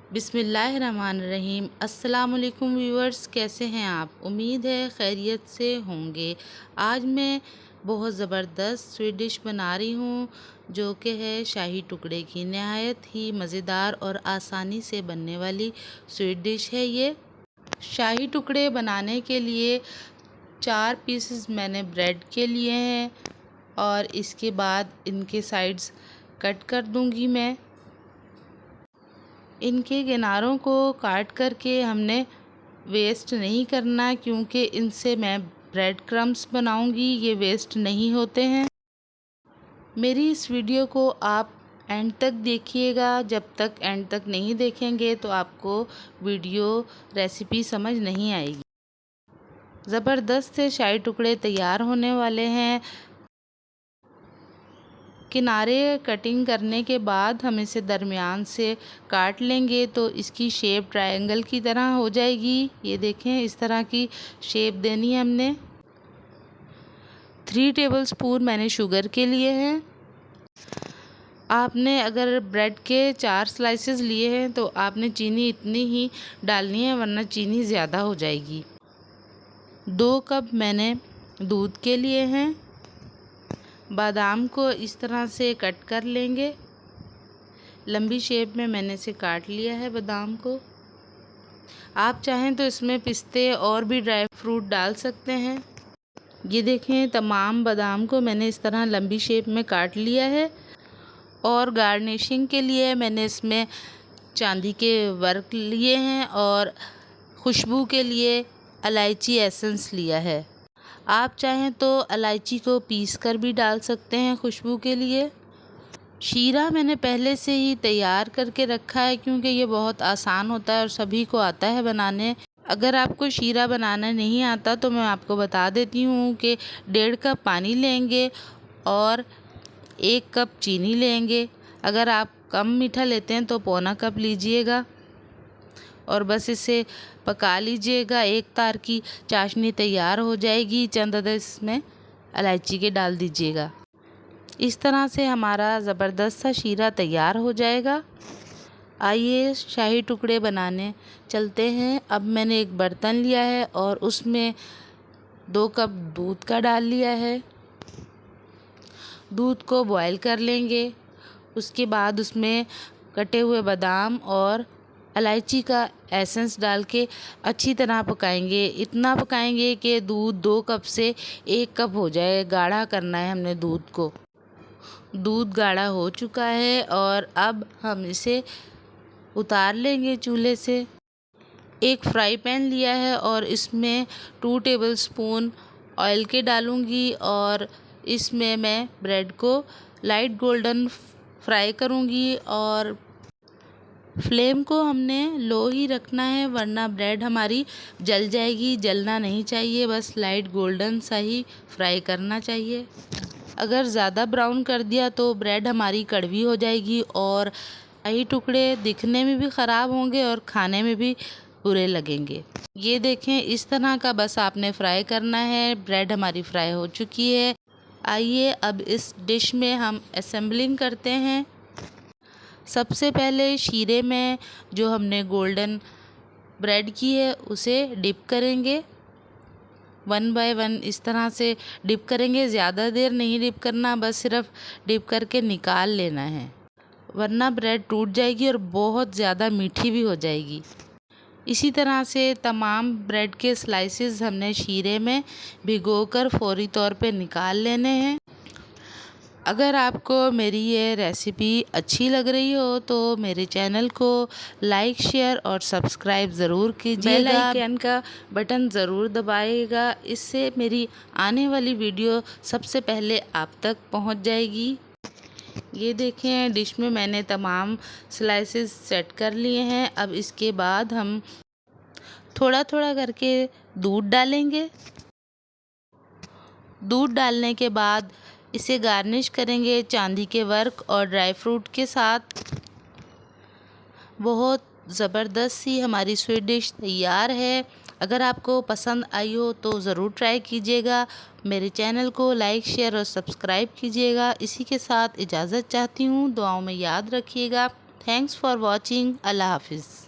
बिस्मिल्लाहिर्रहमानिर्रहीम। अस्सलाम वालेकुम व्यूअर्स, कैसे हैं आप? उम्मीद है खैरियत से होंगे। आज मैं बहुत ज़बरदस्त स्वीट डिश बना रही हूँ जो कि है शाही टुकड़े की। नहायत ही मज़ेदार और आसानी से बनने वाली स्वीट डिश है ये। शाही टुकड़े बनाने के लिए 4 पीसेस मैंने ब्रेड के लिए हैं और इसके बाद इनके साइड्स कट कर दूँगी मैं। इनके किनारों को काट करके हमने वेस्ट नहीं करना, क्योंकि इनसे मैं ब्रेड क्रम्स बनाऊंगी, ये वेस्ट नहीं होते हैं। मेरी इस वीडियो को आप एंड तक देखिएगा। जब तक एंड तक नहीं देखेंगे तो आपको वीडियो रेसिपी समझ नहीं आएगी। ज़बरदस्त से शाही टुकड़े तैयार होने वाले हैं। किनारे कटिंग करने के बाद हम इसे दरमियान से काट लेंगे तो इसकी शेप ट्रायंगल की तरह हो जाएगी। ये देखें, इस तरह की शेप देनी है हमने। 3 टेबलस्पून मैंने शुगर के लिए हैं। आपने अगर ब्रेड के 4 स्लाइसेस लिए हैं तो आपने चीनी इतनी ही डालनी है, वरना चीनी ज़्यादा हो जाएगी। 2 कप मैंने दूध के लिए हैं। बादाम को इस तरह से कट कर लेंगे। लंबी शेप में मैंने इसे काट लिया है बादाम को। आप चाहें तो इसमें पिस्ते और भी ड्राई फ्रूट डाल सकते हैं। ये देखें, तमाम बादाम को मैंने इस तरह लंबी शेप में काट लिया है। और गार्निशिंग के लिए मैंने इसमें चांदी के वर्क लिए हैं और खुशबू के लिए इलायची एसेंस लिया है। आप चाहें तो इलायची को पीस कर भी डाल सकते हैं खुशबू के लिए। शीरा मैंने पहले से ही तैयार करके रखा है, क्योंकि ये बहुत आसान होता है और सभी को आता है बनाने। अगर आपको शीरा बनाना नहीं आता तो मैं आपको बता देती हूँ कि 1.5 कप पानी लेंगे और 1 कप चीनी लेंगे। अगर आप कम मीठा लेते हैं तो पौना कप लीजिएगा और बस इसे पका लीजिएगा। एक तार की चाशनी तैयार हो जाएगी। चंद अदद इसमें इलायची के डाल दीजिएगा। इस तरह से हमारा ज़बरदस्त सा शीरा तैयार हो जाएगा। आइए शाही टुकड़े बनाने चलते हैं। अब मैंने एक बर्तन लिया है और उसमें 2 कप दूध का डाल लिया है। दूध को बॉयल कर लेंगे। उसके बाद उसमें कटे हुए बादाम और इलायची का एसेंस डाल के अच्छी तरह पकाएंगे। इतना पकाएंगे कि दूध 2 कप से 1 कप हो जाए। गाढ़ा करना है हमने दूध को। दूध गाढ़ा हो चुका है और अब हम इसे उतार लेंगे चूल्हे से। एक फ्राई पैन लिया है और इसमें 2 टेबलस्पून ऑयल के डालूंगी और इसमें मैं ब्रेड को लाइट गोल्डन फ्राई करूंगी। और फ्लेम को हमने लो ही रखना है, वरना ब्रेड हमारी जल जाएगी। जलना नहीं चाहिए, बस लाइट गोल्डन सा ही फ्राई करना चाहिए। अगर ज़्यादा ब्राउन कर दिया तो ब्रेड हमारी कड़वी हो जाएगी और शाही टुकड़े दिखने में भी ख़राब होंगे और खाने में भी बुरे लगेंगे। ये देखें, इस तरह का बस आपने फ्राई करना है। ब्रेड हमारी फ्राई हो चुकी है। आइए अब इस डिश में हम असेंबलिंग करते हैं। सबसे पहले शीरे में जो हमने गोल्डन ब्रेड की है उसे डिप करेंगे। 1 बाय 1 इस तरह से डिप करेंगे। ज़्यादा देर नहीं डिप करना, बस सिर्फ डिप करके निकाल लेना है, वरना ब्रेड टूट जाएगी और बहुत ज़्यादा मीठी भी हो जाएगी। इसी तरह से तमाम ब्रेड के स्लाइसेस हमने शीरे में भिगोकर फौरी तौर पे निकाल लेने हैं। अगर आपको मेरी ये रेसिपी अच्छी लग रही हो तो मेरे चैनल को लाइक, शेयर और सब्सक्राइब ज़रूर कीजिएगा। बेल आइकन का बटन ज़रूर दबाइएगा। इससे मेरी आने वाली वीडियो सबसे पहले आप तक पहुंच जाएगी। ये देखें, डिश में मैंने तमाम स्लाइसेस सेट कर लिए हैं। अब इसके बाद हम थोड़ा थोड़ा करके दूध डालेंगे। दूध डालने के बाद इसे गार्निश करेंगे चांदी के वर्क और ड्राई फ्रूट के साथ। बहुत ज़बरदस्त सी हमारी स्वीट डिश तैयार है। अगर आपको पसंद आई हो तो ज़रूर ट्राई कीजिएगा। मेरे चैनल को लाइक, शेयर और सब्सक्राइब कीजिएगा। इसी के साथ इजाज़त चाहती हूँ। दुआओं में याद रखिएगा। Thanks for watching. अल्लाह हाफिज़।